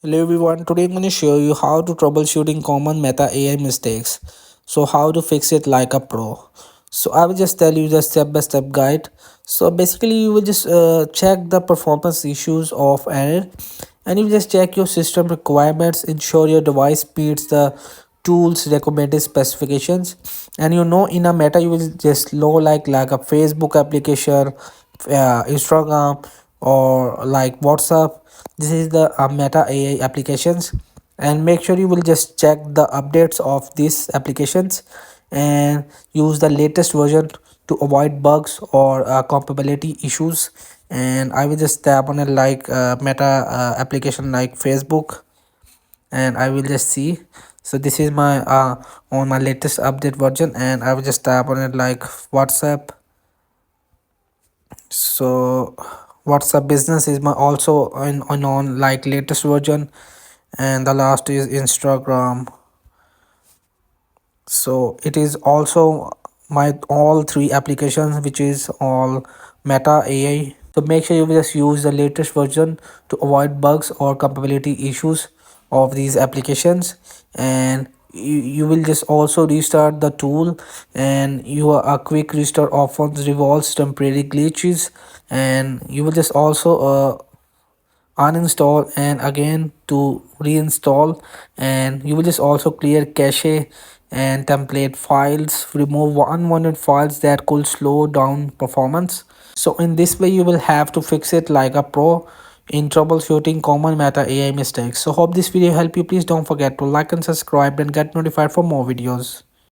Hello everyone, today I'm going to show you how to troubleshooting common meta AI mistakes. So how to fix it like a pro. So I will just tell you the step-by-step guide. So basically you will just check the performance issues of error, and you just check your system requirements, ensure your device meets the tools recommended specifications. And in a meta you will just know like a Facebook application, Instagram, or like WhatsApp. This is the meta AI applications, and make sure you will just check the updates of these applications and use the latest version to avoid bugs or compatibility issues. And I will just tap on it like meta application like Facebook, and I will just see. So this is my on my latest update version, and I will just tap on it like WhatsApp. So WhatsApp business is my also on like latest version, and the last is Instagram. So it is also my all three applications, which is all meta AI. So make sure you just use the latest version to avoid bugs or compatibility issues of these applications. And you will just also restart the tool, and a quick restart often resolves temporary glitches. And you will just also uninstall and again to reinstall, and you will just also clear cache and template files, remove unwanted files that could slow down performance. So in this way you will have to fix it like a pro in troubleshooting common meta AI mistakes. So hope this video helped you. Please don't forget to like and subscribe and get notified for more videos.